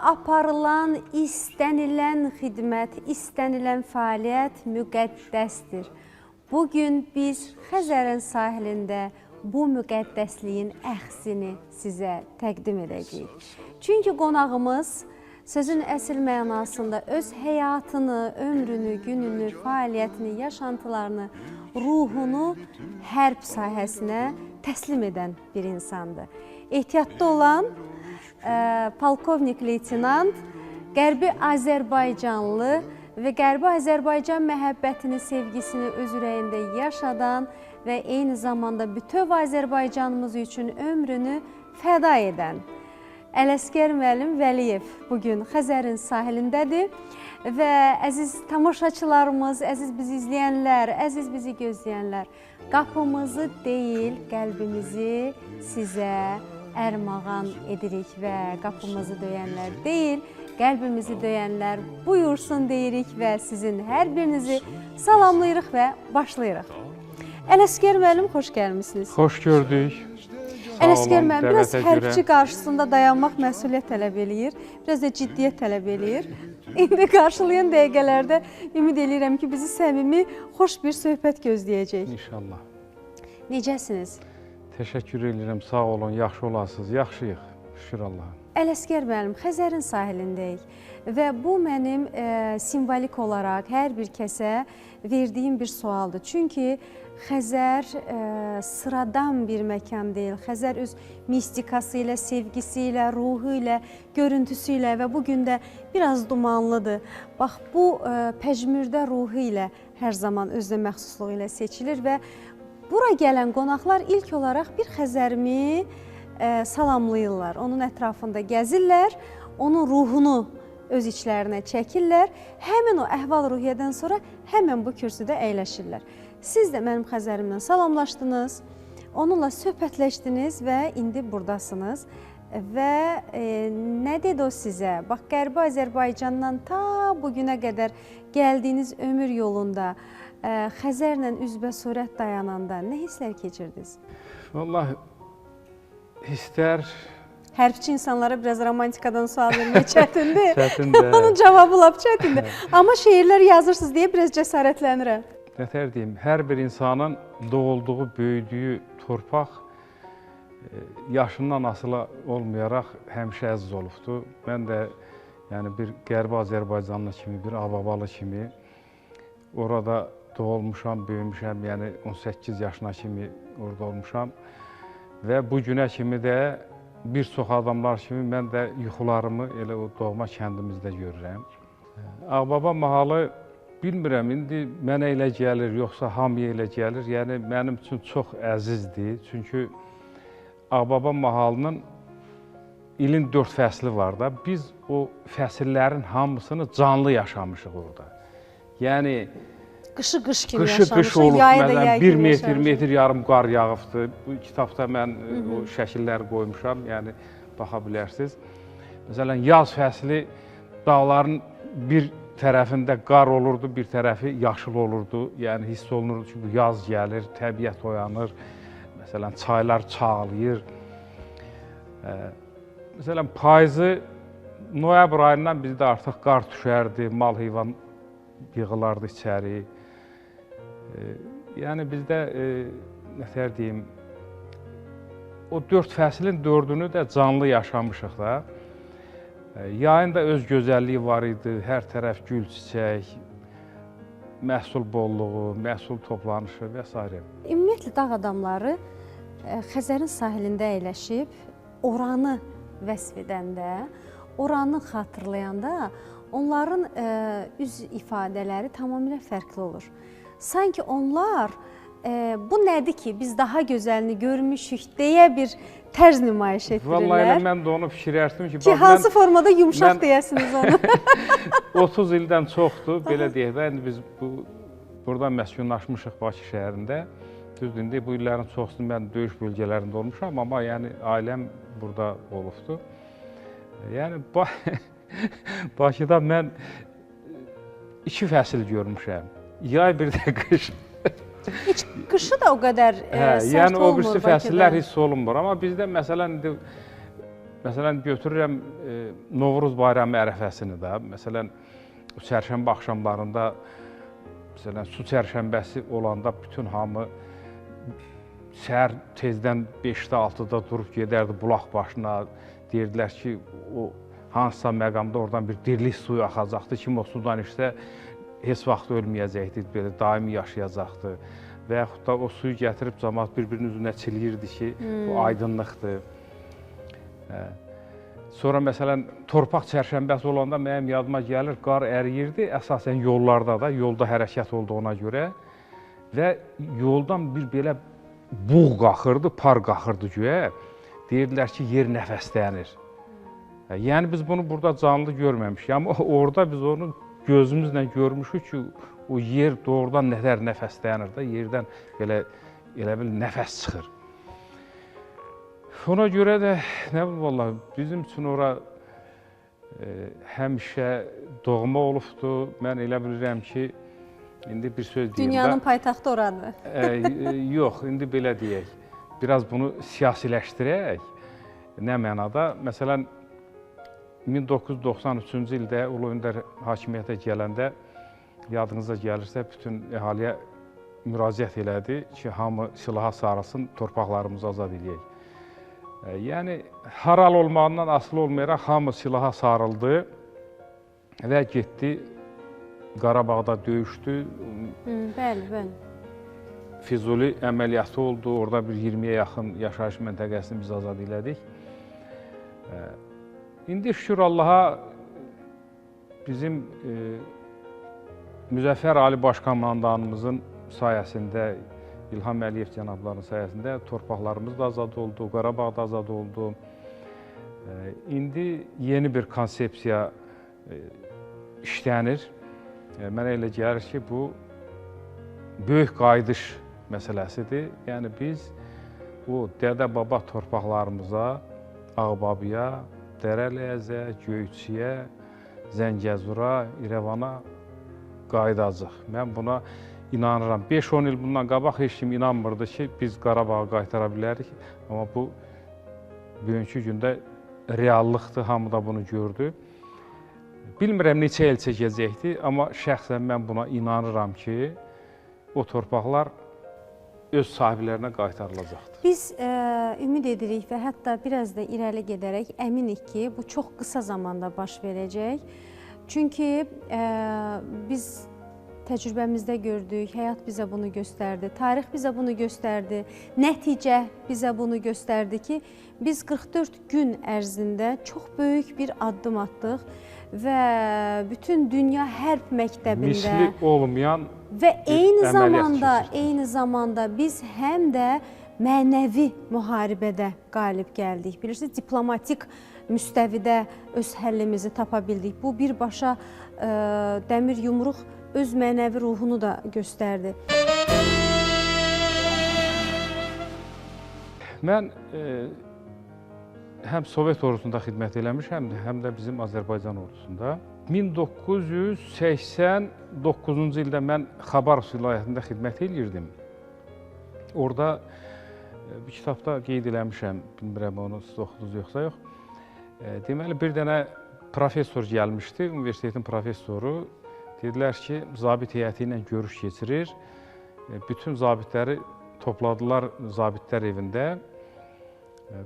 aparılan, istənilən xidmət, istənilən fəaliyyət müqəddəsdir. Bugün biz Xəzərin sahilində bu müqəddəsliyin əksini sizə təqdim edəcəyik. Çünki qonağımız sözün əsl mənasında öz həyatını, ömrünü, gününü, fəaliyyətini, yaşantılarını, ruhunu hərb sahəsinə təslim edən bir insandır. Ehtiyatda olan polkovnik leytenant, Qərbi Azərbaycanlı və Qərbi Azərbaycan məhəbbətini, sevgisini öz ürəyində yaşadan və eyni zamanda bütöv Azərbaycanımız üçün ömrünü fəda edən Ələsgər müəllim Vəliyev bugün Xəzərin sahilindədir və əziz tamaşaçılarımız, əziz bizi izləyənlər, əziz bizi gözləyənlər, qapımızı deyil, qəlbimizi sizə ərmağan edirik və qapımızı döyənlər deyil, qəlbimizi döyənlər buyursun deyirik və sizin hər birinizi salamlayırıq və başlayırıq. Ələsgər müəllim, xoş gəlmişsiniz. Xoş gördük. Ələsgər müəllim, biraz hərbçi qarşısında dayanmaq məsuliyyət tələb eləyir, biraz da ciddiyyət tələb eləyir. İndi qarşılayan dəqiqələrdə ümid edirəm ki, bizi səmimi, xoş bir söhbət gözləyəcək. İnşallah. Necəsiniz? Təşəkkür edirəm, sağ olun, yaxşı olasınız, yaxşıyıq, şükür Allaha. Ələsgər müəllim, Xəzərin sahilindəyik və bu mənim simvolik olaraq hər bir kəsə verdiyim bir sualdır. Çünki Xəzər sıradan bir məkan deyil. Xəzər öz mistikası ilə, sevgisi ilə, ruhu ilə, görüntüsü ilə və bugün də biraz dumanlıdır. Bax, bu pəcmürdə ruhu ilə hər zaman özünə məxsusluğu ilə seçilir və bura gələn qonaqlar ilk olaraq bir Xəzərimi salamlayırlar. Onun ətrafında gəzirlər, onun ruhunu öz içlərinə çəkirlər. Həmin o əhval-ruhiyyədən sonra həmən bu kürsüdə əyləşirlər. Siz də mənim Xəzərimlə salamlaşdınız, onunla söhbətləşdiniz və indi buradasınız. Və nə dedi o sizə? Bax, Qərbi Azərbaycandan ta bugünə qədər gəldiyiniz ömür yolunda Xəzərlə üzbəsürət dayananda nə hisslər keçirdiniz? Vallahi hisslər... Hərbçi insanlara biraz romantikadan sual vermək çətindir. Çətindir. Onun cavabı lap çətindir. Amma şeirlər yazırsınız deyə biraz cəsarətlənirəm. Nətər deyim, hər bir insanın doğulduğu, böyüdüyü torpaq yaşından asılı olmayaraq həmişə əziz olubdur. Mən də yəni bir Qərbi Azərbaycanlı kimi, bir Ababalı kimi orada doğulmuşam, böyümüşəm, yəni 18 yaşına kimi orada olmuşam və bu günə kimi də bir çox adamlar kimi mən də yuxularımı elə o doğma kəndimizdə görürəm. Ağbaba mahalı bilmirəm, indi mənə elə gəlir, yoxsa hamıya elə gəlir. Yəni, mənim üçün çox əzizdir. Çünki Ağbaba mahalının ilin 4 fəsli var da. Biz o fəsillərin hamısını canlı yaşamışıq orada. Yəni, qışı qış kimi yaşamışıq. Qış olub, məsələn, 1 metr yarım qar yağıbdır. Bu kitabda mən o şəkilləri qoymuşam, yəni baxa bilərsiniz. Məsələn, yaz fəsli dağların bir tərəfində qar olurdu, bir tərəfi yaşıl olurdu. Yəni, hiss olunurdu ki, bu yaz gəlir, təbiət oyanır. Məsələn, çaylar çağlayır. Məsələn, payızı, noyabr ayından bizdə artıq qar düşərdi, mal heyvan yığılardı içəri. Yəni, bizdə, nətər deyim, o 4 fəslin 4-ünü də canlı yaşamışıq da. Yayın da öz gözəlliyi var idi, hər tərəf gül, çiçək, məhsul bolluğu, məhsul toplanışı və s. Ümumiyyətlə, dağ adamları Xəzərin sahilində əyləşib, oranı vəsf edəndə, oranı xatırlayanda onların üz ifadələri tamamilə fərqli olur. Sanki onlar bu nədir ki, biz daha gözəlini görmüşük deyə bir tərz nümayiş etdirirlər. Vallahi elə mən də onu fikirləşdim ki, hansı formada yumşaq deyəsiniz onu? 30 ildən çoxdur, belə deyək də, indi biz burada məskunlaşmışıq Bakı şəhərində. Düzdür, indi bu illərin çoxsunu mən döyüş bölgələrində olmuşam, amma yəni ailəm burada olubdur. Yəni, Bakıda mən 2 fəsil görmüşəm, yay bir də qış. Heç qışı da o qədər sərt olmur Bakıda. Yəni, o birisi fəsillər hiss olunmur, amma bizdə məsələn, Məsələn, götürürəm Novruz bayramı ərəfəsini də. Məsələn, çərşənbə axşamlarında, məsələn, su çərşənbəsi olanda bütün hamı səhər tezdən 5-də, 6-da durub gedərdi bulaq başına. Deyirdilər ki, o hansısa məqamda oradan bir dirilik suyu axacaqdı. Kim o sudan içsə, heç vaxt ölməyəcəkdi, belə daimi yaşayacaqdı. Və yaxud da o suyu gətirib cəmaət bir-birinin üzünə çiliyirdi ki, bu aydınlıqdır. Sonra məsələn, torpaq çərşənbəsi olanda mənim yadıma gəlir, qar əriyirdi, əsasən yollarda da, yolda hərəkət olduğuna görə və yoldan bir belə buğ qalxırdı, par qalxırdı göyə, deyirdilər ki, yer nəfəslənir. Yəni biz bunu burada canlı görməmişik, amma orada biz onu gözümüzlə görmüşük ki, o yer doğrudan nədər nəfəslənir də, yerdən belə elə bil nəfəs çıxır. Ona görə də, nə bilim, vallahi, bizim üçün ora həmişə doğma olubdur. Mən elə bilirəm ki, indi bir söz deyim də. Dünyanın paytaxtı oradır. Yox, indi belə deyək, biraz bunu siyasiləşdirək. Nə mənada? Məsələn, 1993-cü ildə Ulu Öndər hakimiyyətə gələndə, yadınıza gəlirsə, bütün əhaliyə müraciət elədi ki, hamı silaha sarılsın, torpaqlarımızı azad edək. Yəni, haral olmağından asılı olmayaraq hamı silaha sarıldı və getdi, Qarabağda döyüşdü. Bəli, bəli. Füzuli əməliyyatı oldu, orada bir 20-yə yaxın yaşayış məntəqəsini biz azad elədik. İndi şükür Allaha bizim Müzəffər Ali Başkomandanımızın sayəsində, İlham Əliyev cənablarının sayəsində torpaqlarımız da azad oldu, Qarabağ da azad oldu. İndi yeni bir konsepsiya işlənir. Mənə elə gəlir ki, bu böyük qayıdış məsələsidir. Yəni biz o dədə-baba torpaqlarımıza, Ağbabiyə, Dərələyəzə, Göyçiyə, Zəngəzura, İrəvana qayıdacaq. Mən buna inanıram. 5-10 il bundan qabaq heç kim inanmırdı ki, biz Qarabağı qaytara bilərik. Amma bu, bugünkü gündə reallıqdır, hamı da bunu gördü. Bilmirəm neçə il çəkəcəkdir, amma şəxsən mən buna inanıram ki, o torpaqlar öz sahiblərinə qaytarılacaqdır. Biz ümid edirik və hətta biraz da irəli gedərək əminik ki, bu çox qısa zamanda baş verəcək. Çünki biz təcrübəmizdə gördük, həyat bizə bunu göstərdi, tarix bizə bunu göstərdi, nəticə bizə bunu göstərdi ki, biz 44 gün ərzində çox böyük bir addım atdıq və bütün dünya hərb məktəbində misli olmayan və eyni zamanda biz həm də mənəvi müharibədə qalib gəldik. Bilirsiniz, diplomatik müstəvidə öz həllimizi tapa bildik. Bu birbaşa dəmir yumruq öz mənəvi ruhunu da göstərdi. Mən həm Sovet ordusunda xidmət eləmişəm, həm də bizim Azərbaycan ordusunda. 1989-cu ildə mən Xabarovsk vilayətində xidmət edirdim. Orada bir kitabda qeyd eləmişəm, bilmirəm onu siz oxudunuz yoxsa yox. Deməli, bir dənə professor gəlmişdi, universitetin professoru. Dedilər ki, zabit heyəti ilə görüş keçirir. Bütün zabitləri topladılar zabitlər evində.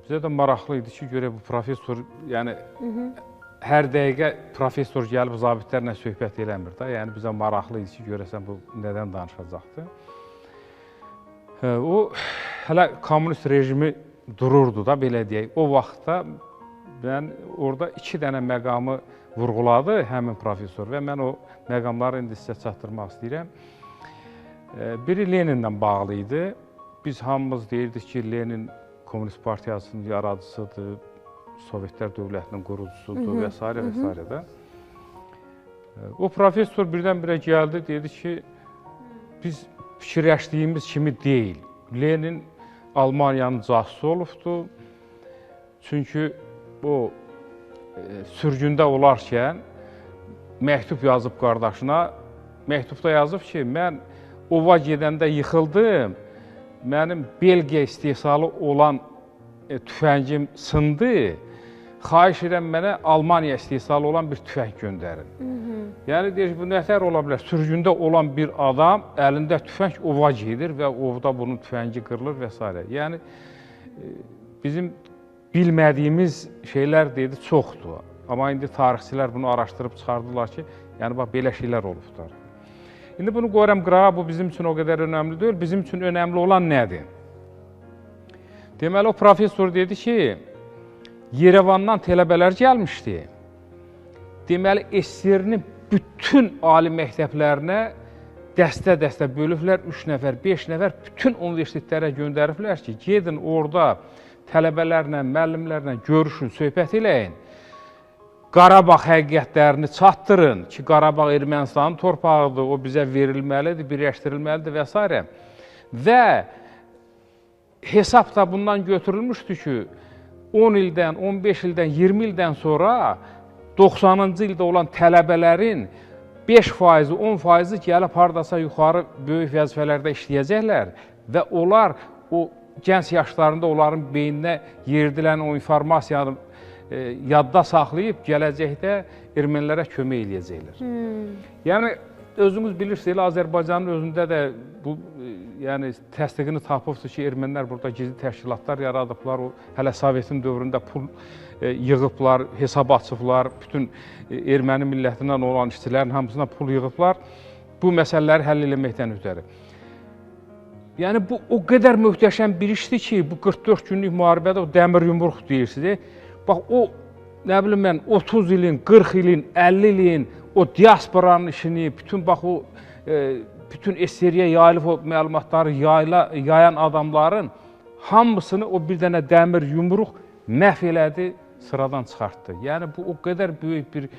Bizə də maraqlı idi ki, görə bu professor, yəni hər dəqiqə professor gəlib zabitlərlə söhbət eləmir də. Yəni bizə maraqlı idi ki, görəsən bu nədən danışacaqdı. O, hələ kommunist rejimi dururdu da, belə deyək. O vaxtda mən orada 2 dənə məqamı vurğuladı həmin professor və mən o məqamları indi sizə çatdırmaq istəyirəm. Biri Leninlə bağlı idi. Biz hamımız deyirdik ki, Lenin Komünist Partiyasının yaradıcısıdır, Sovetlər dövlətinin qurucusudur və s. və s. da. O professor birdən-birə gəldi, dedi ki, biz fikirləşdiyimiz kimi deyil. Lenin Almaniyanın casusu olubdur. Çünki o sürgündə olarkən məktub yazıb qardaşına, məktubda yazıb ki, mən ova gedəndə yıxıldım, mənim Belgiya istehsalı olan tüfəngim sındı, xahiş edirəm mənə Almaniya istehsalı olan bir tüfəng göndərin. Yəni deyir ki, bu nətər ola bilər? Sürgündə olan bir adam əlində tüfəng ova gedir və ovda bunun tüfəngi qırılır və s. Yəni bizim bilmədiyimiz şeylər dedi çoxdur. Amma indi tarixçilər bunu araşdırıb çıxardılar ki, yəni bax belə şeylər olublar. İndi bunu qoyuram qırağa, bu bizim üçün o qədər önəmli deyil. Bizim üçün önəmli olan nədir? Deməli, o professor dedi ki, Yerevandan tələbələr gəlmişdi. Deməli, SSR-nin bütün ali məktəblərinə dəstə-dəstə bölüblər, 3 nəfər, 5 nəfər bütün universitetlərə göndəriblər ki, gedin orada tələbələrlə, müəllimlərlə görüşün, söhbət eləyin. Qarabağ həqiqətlərini çatdırın ki, Qarabağ Ermənistanın torpağıdır, o bizə verilməlidir, birləşdirilməlidir və s. Və hesab da bundan götürülmüşdü ki, 10 ildən, 15 ildən, 20 ildən sonra 90-cı ildə olan tələbələrin 5%, 10%-i gəlib haradasa yuxarı böyük vəzifələrdə işləyəcəklər və onlar o gənc yaşlarında onların beyninə yeridilən o informasiyanı yadda saxlayıb gələcəkdə ermənilərə kömək eləyəcəklər. Yəni, özünüz bilirsiniz, Azərbaycanın özündə də bu təsdiqini tapıbdır ki, ermənilər burada gizli təşkilatlar yaradıblar, hələ Sovetin dövründə pul yığıblar, hesab açıblar, bütün erməni millətindən olan işçilərin hamısına pul yığıblar, bu məsələləri həll eləməkdən ötəri. Yəni, bu o qədər möhtəşəm bir işdir ki, bu 44 günlük müharibədə o dəmir yumruq deyirsiniz. Bax, o, nə bilim mən, 30 ilin, 40 ilin, 50 ilin o diasporanın işini, bütün bax o bütün SSR-yə yayılıb o məlumatları yayan adamların hamısını o bir dənə dəmir yumruq məhv elədi, sıradan çıxartdı. Yəni, bu o qədər böyük bir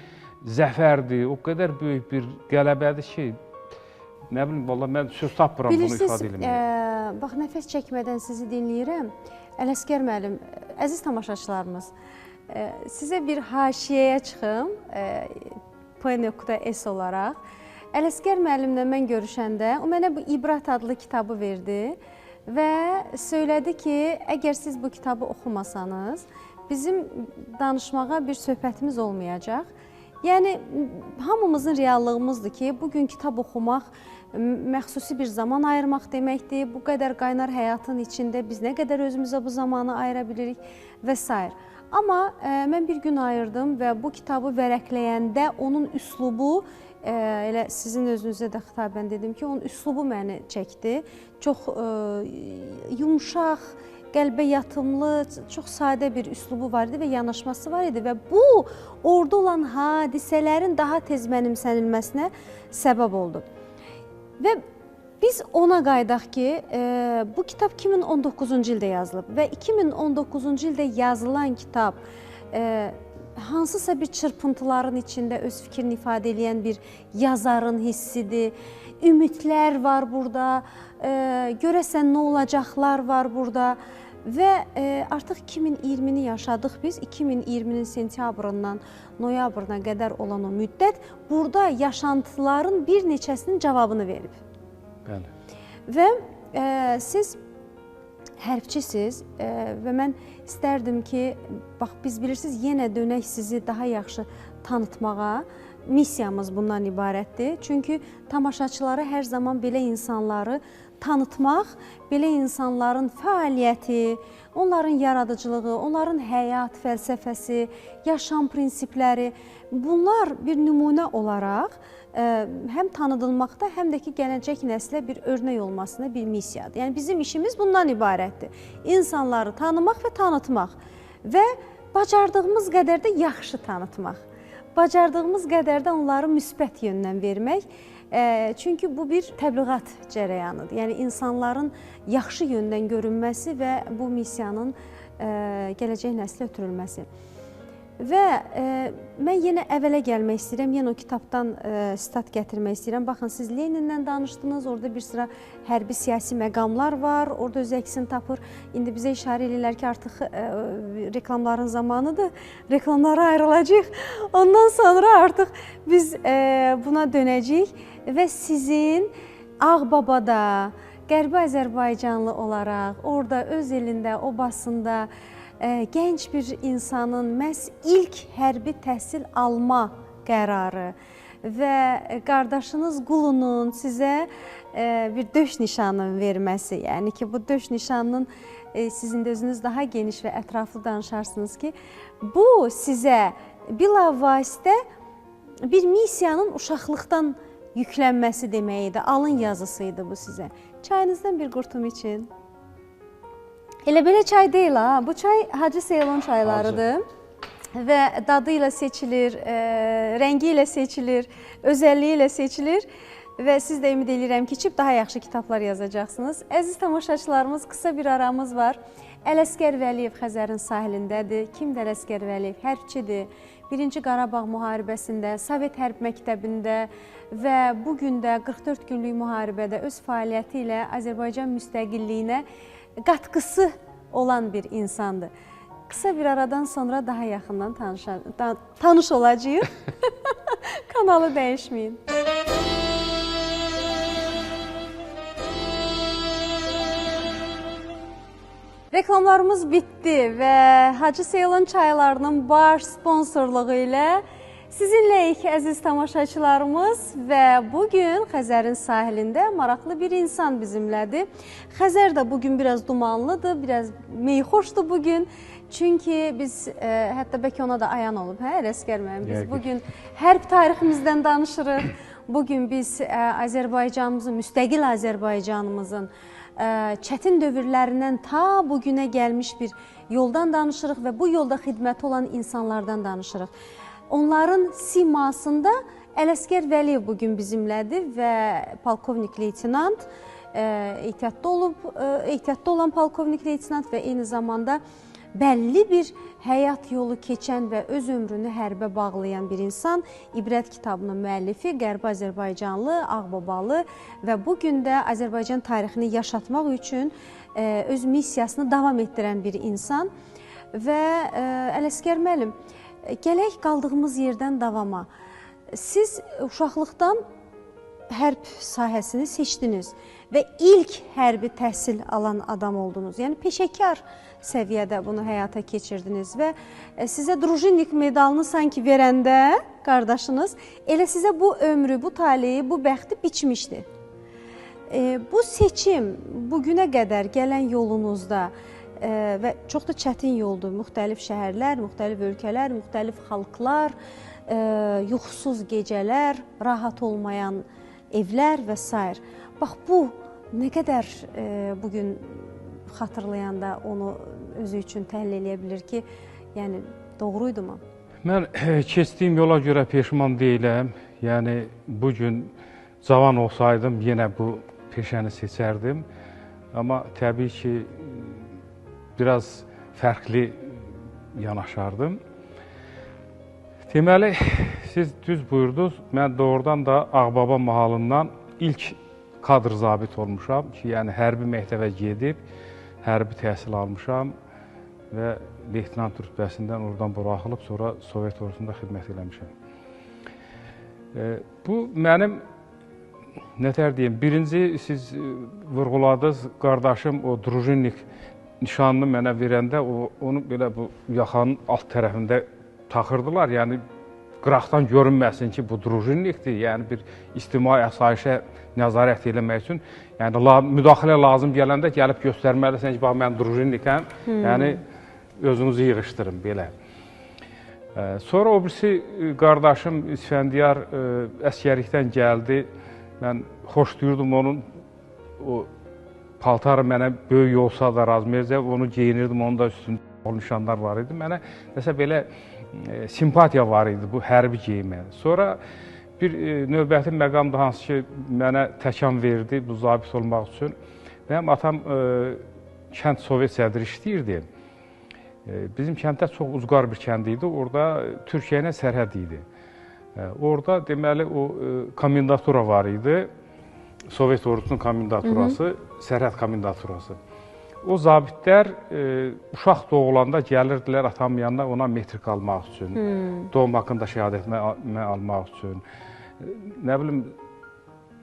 zəfərdir, o qədər böyük bir qələbədir ki, nə bilim, valla mən söz tapmıram bunu ifadə eləməyə. Bilirsiniz, bax, nəfəs çəkmədən sizi dinləyirəm. Ələsgər müəllim, əziz tamaşaçılarımız, sizə bir haşiyəyə çıxım, P.S olaraq. Ələsgər müəllimlə mən görüşəndə, o mənə bu İbrət adlı kitabı verdi və söylədi ki, əgər siz bu kitabı oxumasanız, bizim danışmağa bir söhbətimiz olmayacaq. Yəni, hamımızın reallığımızdır ki, bugün kitab oxumaq məxsusi bir zaman ayırmaq deməkdir. Bu qədər qaynar həyatın içində biz nə qədər özümüzə bu zamanı ayıra bilirik və s. Amma mən bir gün ayırdım və bu kitabı vərəqləyəndə onun üslubu, elə sizin özünüzə də xitabən dedim ki, onun üslubu məni çəkdi. Çox yumşaq, qəlbə yatımlı, çox sadə bir üslubu var idi və yanaşması var idi və bu, orada olan hadisələrin daha tez mənimsənilməsinə səbəb oldu. Və biz ona qaydaq ki, bu kitab 2019-cu ildə yazılıb və 2019-cu ildə yazılan kitab hansısa bir çırpıntıların içində öz fikrini ifadə edən bir yazarın hissidir. Ümidlər var burada, görəsən nə olacaqlar var burada və artıq 2020-ni yaşadıq biz. 2020-nin sentyabrından noyabrına qədər olan o müddət burada yaşantıların bir neçəsinin cavabını verib. Bəli. Və siz hərbçisiz və mən istərdim ki, bax, biz bilirsiniz, yenə dönək sizi daha yaxşı tanıtmağa. Missiyamız bundan ibarətdir. Çünki tamaşaçılara hər zaman belə insanları tanıtmaq, belə insanların fəaliyyəti, onların yaradıcılığı, onların həyat fəlsəfəsi, yaşam prinsipləri, bunlar bir nümunə olaraq həm tanıdılmaqda, həm də ki, gələcək nəslə bir örnək olmasına bir missiyadır. Yəni, bizim işimiz bundan ibarətdir. İnsanları tanımaq və tanıtmaq və bacardığımız qədər də yaxşı tanıtmaq. Bacardığımız qədər də onları müsbət yöndən vermək. Çünki bu bir təbliğat cərəyanıdır. Yəni, insanların yaxşı yöndən görünməsi və bu missiyanın gələcək nəslə ötürülməsi. Və mən yenə əvvələ gəlmək istəyirəm, yenə o kitabdan sitat gətirmək istəyirəm. Baxın, siz Lenindən danışdınız, orada bir sıra hərbi siyasi məqamlar var, orada öz əksini tapır. İndi bizə işarə edirlər ki, artıq reklamların zamanıdır, reklamlara ayrılacaq. Ondan sonra artıq biz buna dönəcəyik və sizin Ağbabada, Qərbi Azərbaycanlı olaraq, orada öz elində, obasında gənc bir insanın məhz ilk hərbi təhsil alma qərarı və qardaşınız Qulunun sizə bir döş nişanı verməsi, yəni ki, bu döş nişanının sizin də özünüz daha geniş və ətraflı danışarsınız ki, bu sizə bilavasitə bir missiyanın uşaqlıqdan yüklənməsi demək idi, alın yazısıydı bu sizə. Çayınızdan bir qurtum için. Elə belə çay deyil ha, bu çay Hacı Seylon çaylarıdır və dadı ilə seçilir, rəngi ilə seçilir, özəlliyi ilə seçilir və siz də ümid edirəm ki, içib daha yaxşı kitablar yazacaqsınız. Əziz tamaşaçılarımız, qısa bir aramız var. Ələsgər Vəliyev Xəzərin sahilindədir. Kimdir Ələsgər Vəliyev? Hərbçidir. 1-ci Qarabağ müharibəsində, Sovet hərb məktəbində və bugün də 44 günlük müharibədə öz fəaliyyəti ilə Azərbaycan müstəqilliyinə qatqısı olan bir insandır. Kısa bir aradan sonra daha yaxından tanış olacağıq. Kanalı dəyişməyin. Reklamlarımız bitdi və Hacı Seylon çaylarının baş sponsorluğu ilə sizinləyik əziz tamaşaçılarımız və bugün Xəzərin sahilində maraqlı bir insan bizimlədir. Xəzər də bugün biraz dumanlıdır, biraz meyxoşdur bugün. Çünki biz, hətta bəlkə ona da ayan olub, hə, Ələsgər müəllim, biz bugün hərb tariximizdən danışırıq. Bugün biz Azərbaycanımızın, müstəqil Azərbaycanımızın çətin dövrlərindən ta bugünə gəlmiş bir yoldan danışırıq və bu yolda xidməti olan insanlardan danışırıq. Onların simasında Ələsgər Vəliyev bugün bizimlədir və polkovnik leytinant, ehtiyatda olan polkovnik leytinant və eyni zamanda bəlli bir həyat yolu keçən və öz ömrünü hərbə bağlayan bir insan, İbrət kitabının müəllifi, Qərbi Azərbaycanlı, Ağbabalı və bugün də Azərbaycan tarixini yaşatmaq üçün öz missiyasını davam etdirən bir insan. Və Ələsgər müəllim, gələk qaldığımız yerdən davama. Siz uşaqlıqdan hərb sahəsini seçdiniz və ilk hərbi təhsil alan adam oldunuz. Yəni peşəkar səviyyədə bunu həyata keçirdiniz və sizə Drujinnik medalını sanki verəndə qardaşınız elə sizə bu ömrü, bu taleyi, bu bəxti biçmişdi. Bu seçim bugünə qədər gələn yolunuzda və çox da çətin yoldur. Müxtəlif şəhərlər, müxtəlif ölkələr, müxtəlif xalqlar, yuxusuz gecələr, rahat olmayan evlər və s. Bax, bu nə qədər bugün xatırlayanda onu özü üçün təhlil eləyə bilir ki, yəni doğruydu mu? Mən keçdiyim yola görə peşman deyiləm. Yəni, bugün cavan olsaydım, yenə bu peşəni seçərdim. Amma təbii ki, biraz fərqli yanaşardım. Deməli, siz düz buyurdunuz, mən doğrudan da Ağbaba mahalından ilk kadr zabit olmuşam ki, yəni hərbi məktəbə gedib, hərbi təhsil almışam və leytinant rütbəsindən oradan buraxılıb, sonra Sovet ordusunda xidmət eləmişəm. Bu, mənim, nətər deyim, birinci siz vurğuladınız, qardaşım o Drujinnik nişanını mənə verəndə, onu belə bu yaxanın alt tərəfində taxırdılar, yəni qıraqdan görünməsin ki, bu Drujinnikdir, yəni bir ictimai əsayişə nəzarət eləmək üçün, yəni müdaxilə lazım gələndə gəlib göstərməlisən ki, bax, mən Drujinnikəm, yəni özünüzü yığışdırın, belə. Sonra o birisi qardaşım İsfəndiyar əsgərlikdən gəldi, mən xoşlayırdım onun, o paltarı mənə böyük olsa da razmercə, onu geyinirdim, onun da üstündə nişanlar var idi, mənə nəsə belə simpatiya var idi bu hərbi geyimə. Sonra bir növbəti məqamda hansı ki, mənə təkan verdi bu zabit olmaq üçün. Mənim atam kənd Sovet sədri işləyirdi. Bizim kənddə çox uzqar bir kənd idi, orada Türkiyə ilə sərhəd idi. Orada deməli o komendatura var idi, Sovet ordusunun komendaturası, sərhəd komendaturası. O zabitlər uşaq doğulanda gəlirdilər atamın yanına ona metrik almaq üçün, doğum haqqında şəhadətmə almaq üçün. Nə bilim,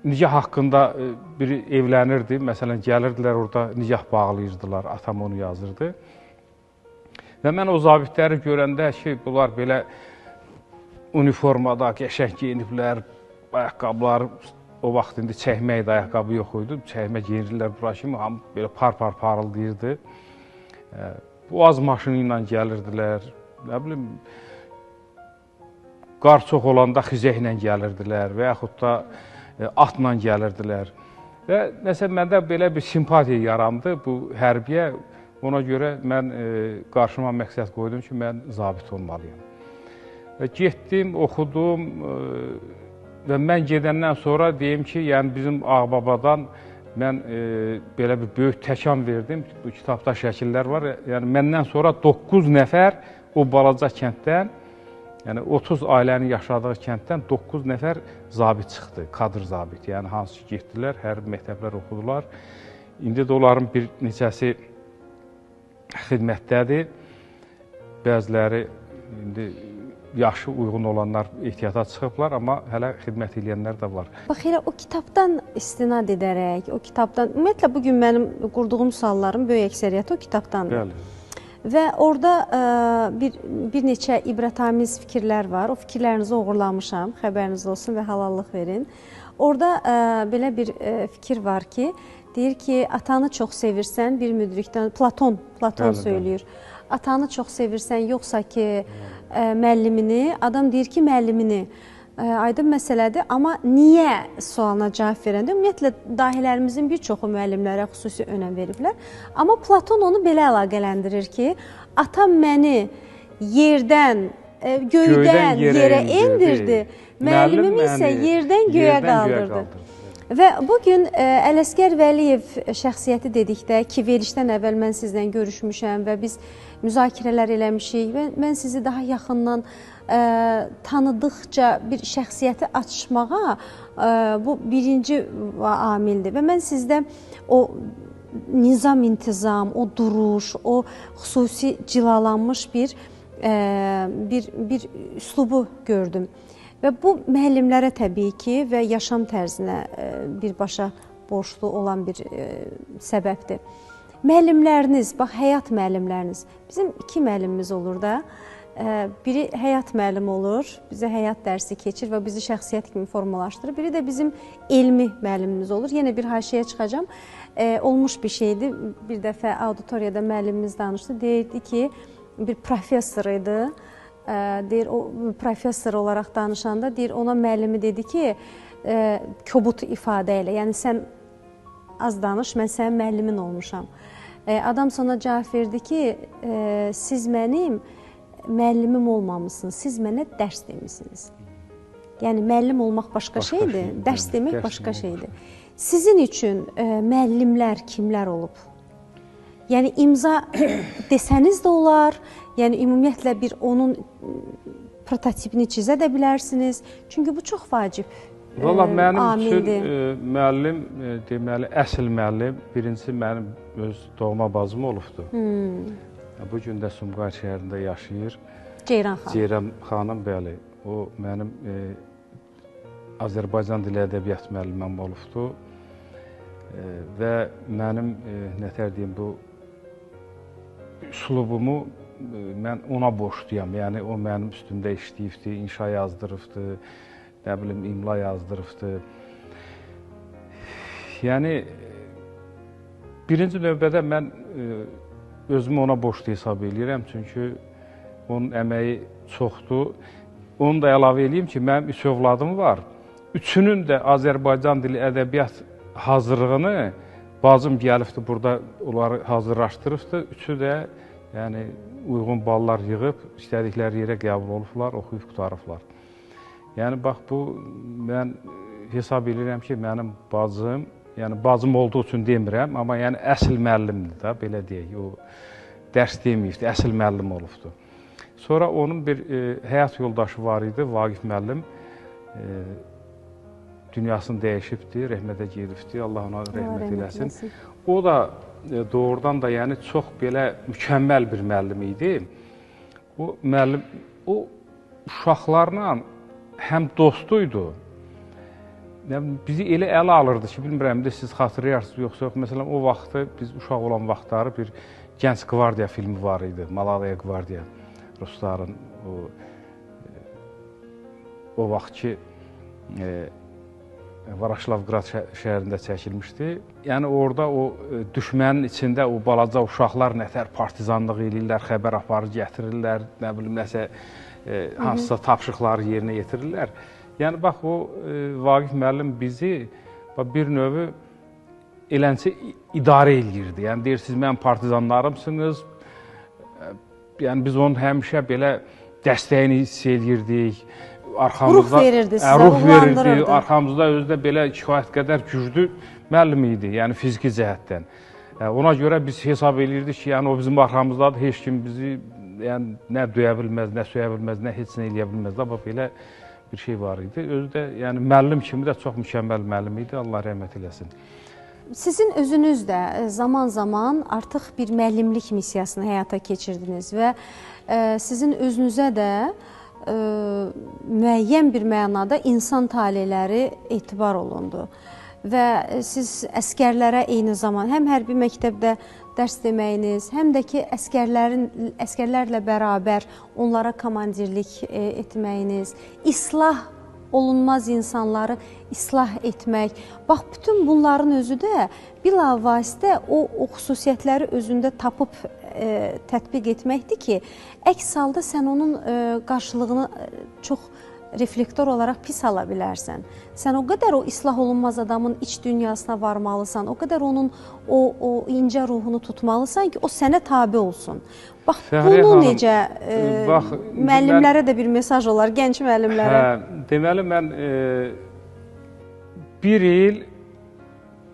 nicah haqqında biri evlənirdi, məsələn, gəlirdilər orada nicah bağlayırdılar, atam onu yazırdı. Və mən o zabitləri görəndə ki, bunlar belə uniformada, qəşəng geyiniblər, ayaqqabılar, o vaxt indi çəkmək də ayaqqabı yox idi, çəkmə geyinirlər bura kimi, hamı belə par-par parıldayırdı. Boğaz maşını ilə gəlirdilər, nə bilim, qar çox olanda xizəklə gəlirdilər və yaxud da atla gəlirdilər. Və nəsə məndə belə bir simpatiya yarandı bu hərbiyə. Ona görə mən qarşıma məqsəd qoydum ki, mən zabit olmalıyam. Və getdim, oxudum və mən gedəndən sonra deyim ki, yəni bizim Ağbabadan mən belə bir böyük təkan verdim. Bu kitabda şəkillər var. Yəni məndən sonra 9 nəfər o balaca kənddən, yəni 30 ailənin yaşadığı kənddən 9 nəfər zabit çıxdı, kadr zabit. Yəni hansı ki getdilər, hərbi məktəblər oxudular. İndi də onların bir neçəsi xidmətdədir. Bəziləri indi yaşı uyğun olanlar ehtiyata çıxıblar, amma hələ xidmət edənlər də var. Bax, elə o kitabdan istinad edərək, o kitabdan, ümumiyyətlə bugün mənim qurduğum sualların böyük əksəriyyəti o kitabdandır. Bəli. Və orada bir neçə ibrətamiz fikirlər var. O fikirlərinizi oğurlamışam, xəbəriniz olsun və halallıq verin. Orada belə bir fikir var ki, deyir ki, atanı çox sevirsən, bir müdrikdən, Platon söyləyir. Atanı çox sevirsən, yoxsa ki, müəllimini, adam deyir ki, müəllimini. Aydın məsələdir, amma niyə sualına cavab verəndə, ümumiyyətlə, dahilərimizin bir çoxu müəllimlərə xüsusi önəm veriblər. Amma Platon onu belə əlaqələndirir ki, atam məni yerdən, göydən yerə endirdi, müəllimim isə yerdən göyə qaldırdı. Və bugün Ələsgər Vəliyev şəxsiyyəti dedikdə ki, verilişdən əvvəl mən sizlə görüşmüşəm və biz müzakirələr eləmişik və mən sizi daha yaxından tanıdıqca bir şəxsiyyəti açmağa bu birinci amildir. Və mən sizdə o nizam, intizam, o duruş, o xüsusi cilalanmış bir üslubu gördüm. Və bu müəllimlərə təbii ki və yaşam tərzinə birbaşa borclu olan bir səbəbdir. Müəllimləriniz, bax, həyat müəllimləriniz, bizim 2 müəllimimiz olur da, biri həyat müəllimi olur, bizə həyat dərsi keçir və bizi şəxsiyyət kimi formalaşdırır. Biri də bizim elmi müəllimimiz olur. Yenə bir haşiyə çıxacam. Olmuş bir şeydir. Bir dəfə auditoriyada müəllimimiz danışdı. Deyirdi ki, bir professor idi. Deyir, o professor olaraq danışanda, deyir, ona müəllimi dedi ki, kobud ifadə ilə, yəni sən az danış, mən sənin müəllimin olmuşam. Adam sonra cavab verdi ki, siz mənim müəllimim olmamışsınız, siz mənə dərs demişsiniz. Yəni, müəllim olmaq başqa şeydir, dərs demək başqa şeydir. Sizin üçün müəllimlər kimlər olub? Yəni, imza desəniz də olar, yəni ümumiyyətlə bir onun prototipini çizə də bilərsiniz. Çünki bu çox vacib amildir. Valla mənim üçün müəllim, deməli, əsl müəllim birincisi mənim öz doğma bacım olubdur. Bugün də Sumqayıt şəhərində yaşayır. Ceyran xanım. Ceyran xanım, bəli. O mənim Azərbaycan dili ədəbiyyat müəlliməm olubdur. Və mənim, nətər deyim, bu üslubumu mən ona borçluyam. Yəni, o mənim üstümdə işləyibdir, inşa yazdırıbdır, nə bilim, imla yazdırıbdır. Yəni, birinci növbədə mən özümü ona borçlu hesab edirəm, çünki onun əməyi çoxdur. Onu da əlavə edeyim ki, mənim 3 övladım var. Üçünün də Azərbaycan dili ədəbiyyat hazırlığını bacım gəlibdir, burada onları hazırlaşdırıbdır. Üçü də yəni, uyğun ballar yığıb, istədikləri yerə qəbul olublar, oxuyub qutarıblar. Yəni, bax, bu, mən hesab edirəm ki, mənim bacım, yəni bacım olduğu üçün demirəm, amma yəni əsl müəllimdir da, belə deyək, o dərs deməyibdir, əsl müəllim olubdur. Sonra onun bir həyat yoldaşı var idi, Vaqif müəllim, dünyasını dəyişibdir, rəhmətə gedibdir, Allah ona rəhmət eləsin. O da doğrudan da yəni çox belə mükəmməl bir müəllim idi. O müəllim, o uşaqlarla həm dostuydu, bizi elə ələ alırdı ki, bilmirəm də siz xatırlayarsınız yoxsa yox. Məsələn, o vaxtı biz uşaq olan vaxtları bir Gənc Qvardiya filmi var idi. Maladaya Qvardiya, rusların o vaxtki Varşavgrad şəhərində çəkilmişdi. Yəni orada o düşmənin içində o balaca uşaqlar nətər partizanlıq eləyirlər, xəbər aparır, gətirirlər, nə bilim nəsə hansısa tapşırıqları yerinə yetirirlər. Yəni bax o Vaqif müəllim bizi bir növ eləncə idarə eləyirdi. Yəni deyirsiniz mən partizanlarımsınız. Yəni biz onun həmişə belə dəstəyini hiss eləyirdik. Ruh verirdi sizə, ruhlandırırdı. Arxamızda özü də belə kifayət qədər güclü müəllim idi, yəni fiziki cəhətdən. Ona görə biz hesab eləyirdik ki, yəni o bizim arxamızdadır, heç kim bizi yəni nə döyə bilməz, nə söyə bilməz, nə heç nə eləyə bilməz. Amma belə bir şey var idi. Özü də yəni müəllim kimi də çox mükəmməl müəllim idi. Allah rəhmət eləsin. Sizin özünüz də zaman-zaman artıq bir müəllimlik missiyasını həyata keçirdiniz və sizin özünüzə də müəyyən bir mənada insan taleləri etibar olundu və siz əskərlərə eyni zaman həm hərbi məktəbdə dərs deməyiniz, həm də ki əskərlərlə bərabər onlara komandirlik etməyiniz, islah olunmaz insanları islah etmək. Bax, bütün bunların özü də bilavasitə o xüsusiyyətləri özündə tapıb tətbiq etməkdir ki, əks halda sən onun qarşılığını çox reflektor olaraq pis ala bilərsən. Sən o qədər o islah olunmaz adamın iç dünyasına varmalısan, o qədər onun o incə ruhunu tutmalısan ki, o sənə tabe olsun. Bax, bunu necə müəllimlərə də bir mesaj olar, gənc müəllimlərə? Deməli, mən bir il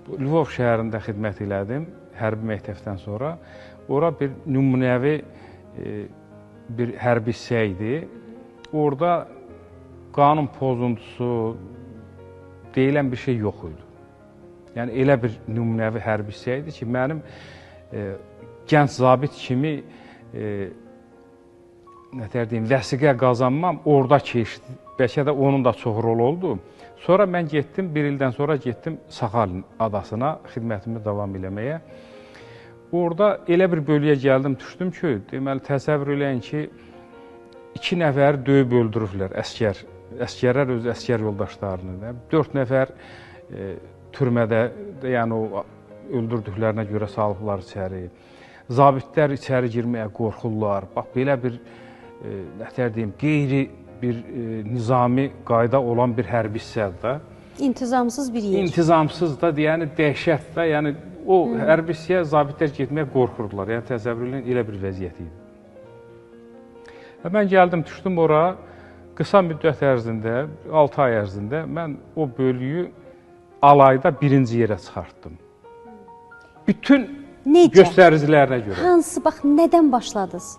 Lvov şəhərində xidmət elədim, hərbi məktəbdən sonra. Ora bir nümunəvi bir hərbi hissə idi. Orada qanun pozuntusu deyilən bir şey yox idi. Yəni, elə bir nümunəvi hərbi hissə idi ki, mənim gənc zabit kimi vəsiqə qazanmam orada keçdi. Bəlkə də onun da çox rol oldu. Sonra mən getdim, bir ildən sonra getdim Saxalin adasına xidmətimi davam eləməyə. Orada elə bir bölüyə gəldim, düşdüm ki, deməli, təsəvvür eləyin ki, 2 nəfəri döyüb öldürürlər əskər. Əskərlər öz əskər yoldaşlarını. 4 nəfər türmədə, yəni o öldürdüklərinə görə salıblar içəri. Zabitlər içəri girməyə qorxurlar. Bax, belə bir, nətər deyim, qeyri bir nizami qayda olan bir hərbi hissədir da. İntizamsız bir yer. İntizamsız da, yəni dəhşət də, yəni o hərbi hissəyə zabitlər getməyə qorxurdular. Yəni təsəvvür edin, elə bir vəziyyət idi. Mən gəldim, düşdüm ora, qısa müddət ərzində, 6 ay ərzində mən o bölüyü alayda birinci yerə çıxartdım. Bütün göstəricilərinə görə. Hansı, bax, nədən başladınız?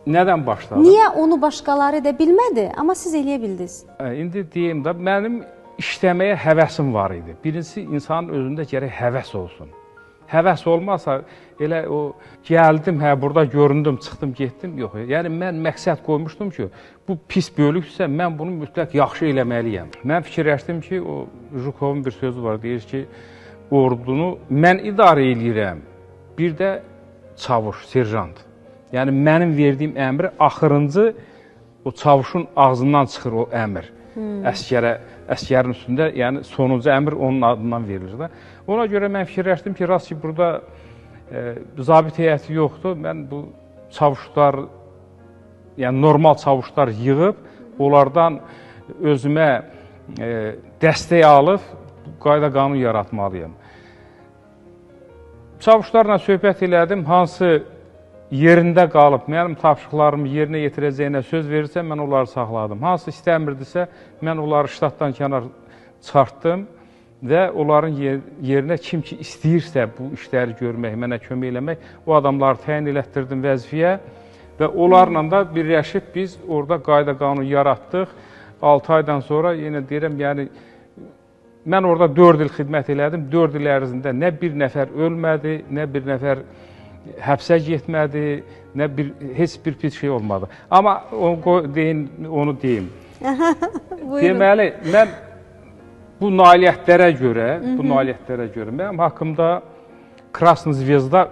Nədən başladım? Niyə onu başqaları da bilmədi, amma siz eləyə bildiniz? İndi deyim də, mənim işləməyə həvəsim var idi. Birincisi, insanın özündə gərək həvəs olsun. Həvəs olmazsa, elə o gəldim, burada göründüm, çıxdım, getdim, yox. Yəni, mən məqsəd qoymuşdum ki, bu pis bölüksə, mən bunu mütləq yaxşı eləməliyəm. Mən fikirləşdim ki, o Jhukovun bir sözü var, deyir ki, ordunu mən idarə eləyirəm, bir də çavuş, serjant. Yəni, mənim verdiyim əmri axırıncı o çavuşun ağzından çıxır o əmr. Əskərin üstündə, yəni sonuncu əmr onun adından verilir də. Ona görə mən fikirləşdim ki, rast ki, burada zabit heyəti yoxdur, mən bu çavuşlar, yəni normal çavuşlar yığıb, onlardan özümə dəstək alıb, qayda qanun yaratmalıyım. Çavuşlarla söhbət elədim, hansı yerində qalıb, mənim tapşırıqlarımı yerinə yetirəcəyinə söz verirsə, mən onları saxladım. Hansı istəmirdisə, mən onları ştatdan kənar çıxartdım və onların yerinə kim ki istəyirsə bu işləri görmək, mənə kömək eləmək, o adamları təyin elətdirdim vəzifəyə və onlarla da birləşib biz orada qayda qanun yaratdıq. 6 aydan sonra, yenə deyirəm, yəni mən orada 4 il xidmət elədim, 4 il ərzində nə bir nəfər ölmədi, nə bir nəfər həbsə getmədi, heç bir pis şey olmadı. Amma onu deyim. Deməli, mən bu nailiyyətlərə görə, mənim haqqımda Krasnı Zvezda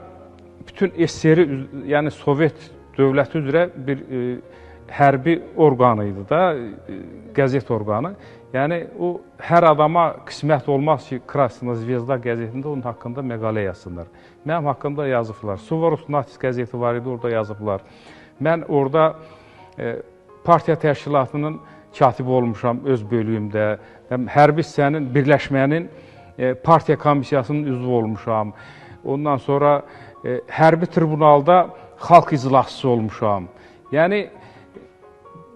bütün SSR, yəni Sovet dövləti üzrə bir hərbi orqanı idi da, qəzet orqanı. Yəni o hər adama qismət olmaz ki, Krasna Zvezda qəzetində onun haqqında məqalə yazsınlar. Mənim haqqımda yazıblar. Suvorov Natis qəzeti var idi, orada yazıblar. Mən orada partiya təşkilatının katibi olmuşam öz bölüyümdə. Hərbi hissənin, birləşmənin partiya komissiyasının üzvü olmuşam. Ondan sonra hərbi tribunalda xalq iclasçısı olmuşam. Yəni,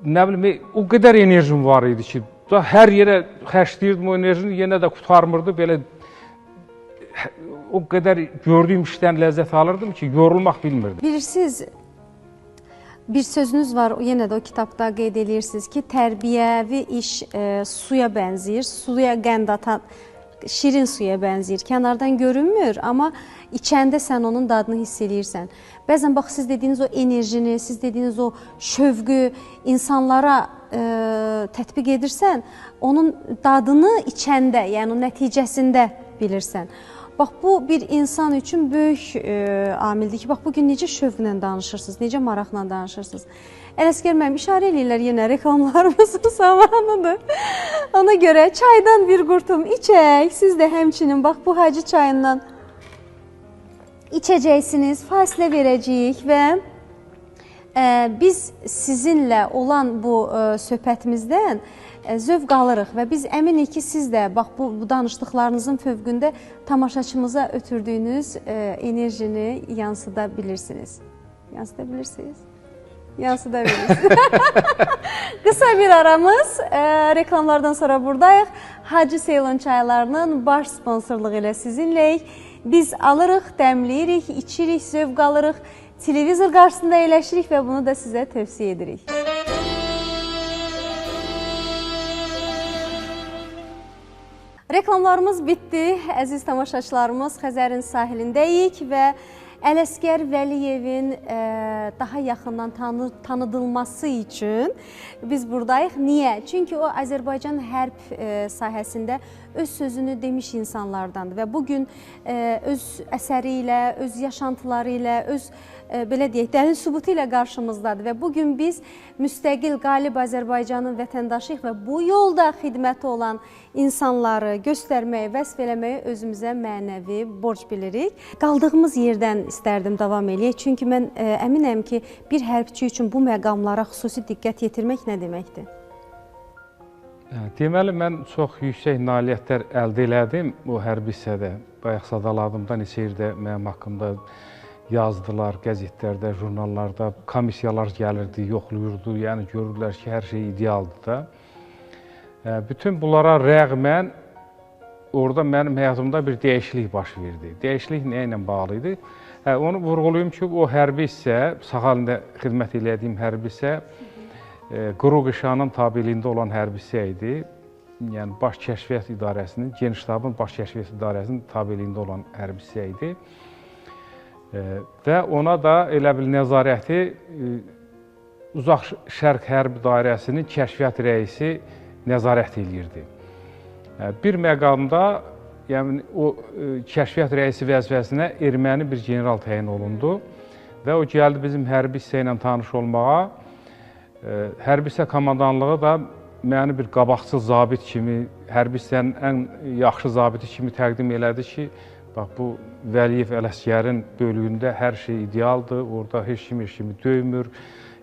nə bilim, o qədər enerjim var idi ki, hər yerə xərcləyirdim o enerjini, yenə də qutarmırdı. Belə o qədər gördüyüm işdən ləzzət alırdım ki, yorulmaq bilmirdim. Bilirsiniz, bir sözünüz var, yenə də o kitabda qeyd edirsiniz ki, tərbiyəvi iş suya bənzəyir, suya qənd atan, şirin suya bənzəyir. Kənardan görünmür, amma içəndə sən onun dadını hiss edirsən. Bəzən bax, siz dediyiniz o enerjini, siz dediyiniz o şövqü insanlara tətbiq edirsən, onun dadını içəndə, yəni o nəticəsində bilirsən. Bax, bu bir insan üçün böyük amildir ki, bax, bugün necə şövqlə danışırsınız, necə maraqla danışırsınız. Ələsgər müəllim, işarə eləyirlər yenə reklamlarımızın zamanıdır. Ona görə çaydan bir qurtum içək, siz də həmçinin bax, bu hacı çayından içəcəksiniz, fasilə verəcəyik və biz sizinlə olan bu söhbətimizdən zövq alırıq və biz əminik ki, siz də bax, bu danışdıqlarınızın fövqündə tamaşaçımıza ötürdüyünüz enerjini yansıda bilirsiniz. Yansıda bilirsiniz? Yansıda bilirsiniz. Qısa bir aramız, reklamlardan sonra buradayıq. Hacı Seylan çaylarının baş sponsorluğu ilə sizinləyik. Biz alırıq, dəmləyirik, içirik, zövq alırıq, televizor qarşısında əyləşirik və bunu da sizə tövsiyə edirik. Reklamlarımız bitdi. Əziz tamaşaçılarımız, Xəzərin sahilindəyik və Ələsgər Vəliyevin daha yaxından tanıdılması üçün biz buradayıq. Niyə? Çünki o Azərbaycan hərb sahəsində öz sözünü demiş insanlardandır və bugün öz əsəri ilə, öz yaşantıları ilə, öz belə deyək, dəlil sübutu ilə qarşımızdadır və bugün biz müstəqil, qalib Azərbaycanın vətəndaşıyıq və bu yolda xidməti olan insanları göstərməyi, vəsf eləməyi özümüzə mənəvi borc bilirik. Qaldığımız yerdən istərdim davam eləyək, çünki mən əminəm ki, bir hərbçi üçün bu məqamlara xüsusi diqqət yetirmək nə deməkdir? Deməli, mən çox yüksək nailiyyətlər əldə elədim o hərbi hissədə. Bayaq sadaladığımda neçə yerdə mənim haqqımda yazdılar, qəzetlərdə, jurnallarda, komissiyalar gəlirdi, yoxluyurdu, yəni görürlər ki, hər şey idealdır da. Bütün bunlara rəğmən orada mənim həyatımda bir dəyişiklik baş verdi. Dəyişiklik nə ilə bağlı idi? Onu vurğulayım ki, o hərbi hissə, Saxalində xidmət elədiyim hərbi hissə, Quruquşanın tabiliyində olan hərbi hissə idi. Yəni, Baş Kəşfiyyat İdarəsinin, Geniştabın Baş Kəşfiyyat İdarəsinin tabiliyində olan hərbi hissə idi. Və ona da elə bil nəzarəti Uzaq Şərq Hərbi Dairəsinin kəşfiyyat rəisi nəzarət edirdi. Bir məqamda, yəni o kəşfiyyat rəisi vəzifəsinə erməni bir general təyin olundu və o gəldi bizim hərbi hissə ilə tanış olmağa. Hərbi hissə komandanlığı da məni bir qabaqçıl zabit kimi, hərbi hissənin ən yaxşı zabiti kimi təqdim elədi ki, bax, bu Vəliyev Ələsgərin bölüyündə hər şey idealdır, orada heç kimi döymür,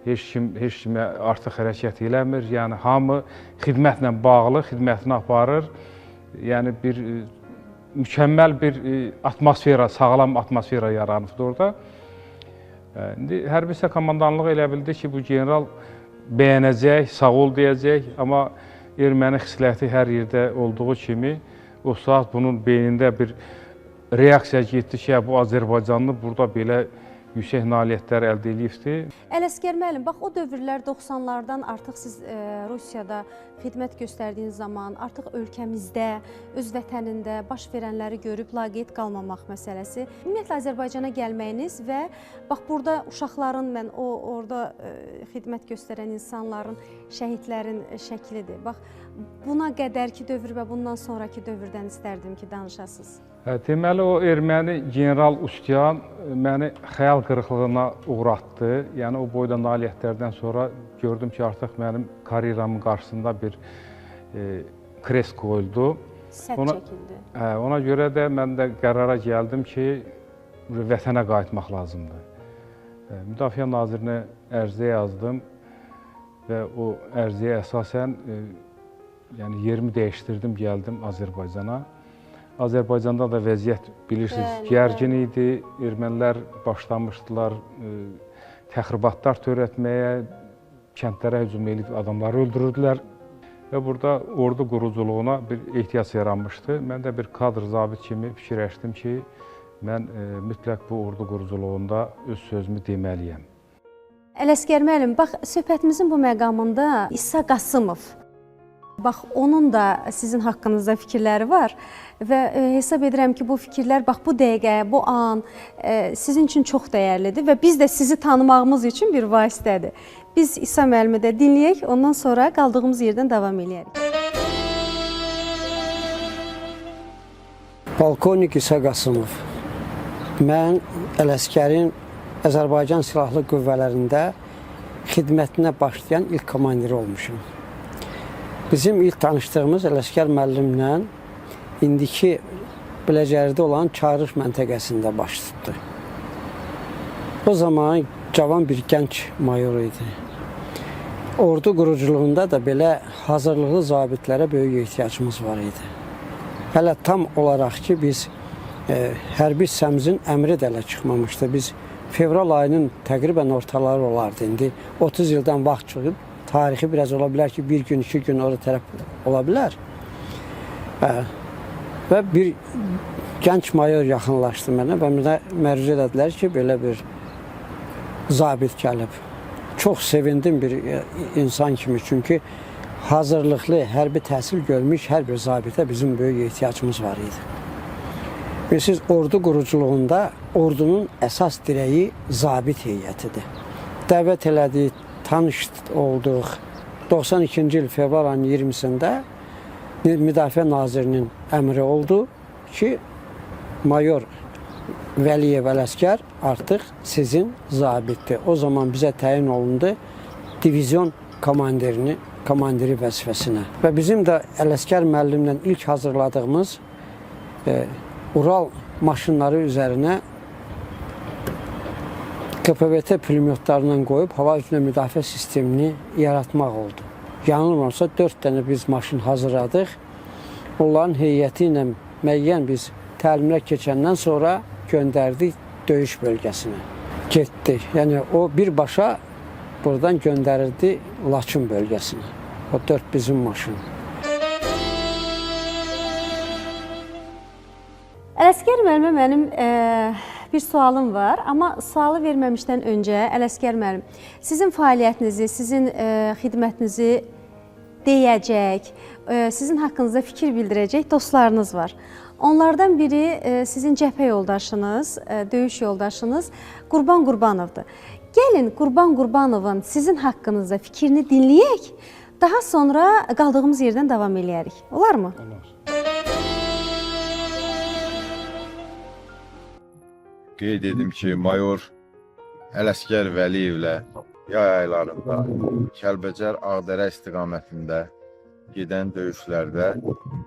heç kimə artıq hərəkət eləmir. Yəni, hamı xidmətlə bağlı, xidmətini aparır. Yəni, bir mükəmməl bir atmosfera, sağlam atmosfera yaranıbdır orada. Hərbi hissə komandanlığı elə bildi ki, bu general bəyənəcək, sağ ol deyəcək, amma erməni xisləti hər yerdə olduğu kimi o saat bunun beynində bir reaksiya getdi ki, bu Azərbaycanlı burada belə yüksək nailiyyətlər əldə edibdir. Ələsgər müəllim, bax o dövrlər 90-lardan artıq siz Rusiyada xidmət göstərdiyiniz zaman artıq ölkəmizdə, öz vətənində baş verənləri görüb laqeyd qalmamaq məsələsi, ümumiyyətlə Azərbaycana gəlməyiniz və bax burada uşaqların, mən orada xidmət göstərən insanların, şəhidlərin şəklidir. Bax buna qədərki dövr və bundan sonraki dövrdən istərdim ki, danışasınız. Deməli, o erməni general Ustyan məni xəyal qırıqlığına uğratdı. Yəni, o boyda nailiyyətlərdən sonra gördüm ki, artıq mənim karyeramın qarşısında bir krest qoyuldu. Sədd çəkildi. Ona görə də mən də qərara gəldim ki, vətənə qayıtmaq lazımdır. Müdafiə Nazirinə ərizə yazdım və o ərizəyə əsasən yerimi dəyişdirdim, gəldim Azərbaycana. Azərbaycanda da vəziyyət bilirsiniz, gərgin idi. Ermənilər başlamışdılar təxribatlar törətməyə, kəndlərə hücum edib adamları öldürürdülər. Və burada ordu quruculuğuna bir ehtiyac yaranmışdı. Mən də bir kadr zabit kimi fikirləşdim ki, mən mütləq bu ordu quruculuğunda öz sözümü deməliyəm. Ələsgər müəllim, bax söhbətimizin bu məqamında İsa Qasımov, bax onun da sizin haqqınızda fikirləri var və hesab edirəm ki, bu fikirlər bax bu dəqiqə, bu an sizin üçün çox dəyərlidir və biz də sizi tanımağımız üçün bir vasitədir. Biz İsa müəllimi də dinləyək, ondan sonra qaldığımız yerdən davam edərik. Polkovnik İsa Qasımov, mən Ələsgərin Azərbaycan Silahlı Qüvvələrində xidmətinə başlayan ilk komandiri olmuşum. Bizim ilk tanışdığımız Ələsgər müəllimlə indiki Biləcəridə olan Çarıq məntəqəsində baş tutdu. O zaman cavan bir gənc mayor idi. Ordu quruculuğunda da belə hazırlıqlı zabitlərə böyük ehtiyacımız var idi. Hələ tam olaraq ki, biz hərbi hissəmizin əmri də hələ çıxmamışdı. Biz fevral ayının təqribən ortaları olardı indi. 30 ildən vaxt çıxıb, tarixi biraz ola bilər ki, bir gün, 2 gün orada tərəf ola bilər. Və bir gənc mayor yaxınlaşdı mənə və mənə məruzə elədilər ki, belə bir zabit gəlib. Çox sevindim bir insan kimi, çünki hazırlıqlı, hərbi təhsil görmüş hər bir zabitə bizim böyük ehtiyacımız var idi. Bilirsiniz, ordu quruculuğunda ordunun əsas dirəyi zabit heyətidir. Dəvət elədik, tanış olduq. 92-ci il fevral ayının 20-sində Müdafiə Nazirinin əmri oldu ki, mayor Vəliyev Ələsgər artıq sizin zabitdir. O zaman bizə təyin olundu divizyon komandiri vəzifəsinə. Və bizim də Ələsgər müəllimlə ilk hazırladığımız Ural maşınları üzərinə KPVT pulemyotlarından qoyub hava hücumuna müdafiə sistemini yaratmaq oldu. Yanılmırsa 4 dənə biz maşın hazırladıq. Onların heyəti ilə müəyyən biz təlimlər keçəndən sonra göndərdik döyüş bölgəsinə. Getdi. Yəni o birbaşa buradan göndərirdi Laçın bölgəsinə. O 4 bizim maşın. Ələsgər müəllimə, mənim bir sualım var, amma sualı verməmişdən öncə Ələsgər müəllim, sizin fəaliyyətinizi, sizin xidmətinizi deyəcək, sizin haqqınızda fikir bildirəcək dostlarınız var. Onlardan biri sizin cəbhə yoldaşınız, döyüş yoldaşınız Qurban Qurbanovdur. Gəlin Qurban Qurbanovun sizin haqqınızda fikrini dinləyək, daha sonra qaldığımız yerdən davam eləyərik. Olarmı? Olar. Qeyd edim ki, mayor Ələsgər Vəliyevlə yay aylarında Kəlbəcər Ağdərə istiqamətində gedən döyüşlərdə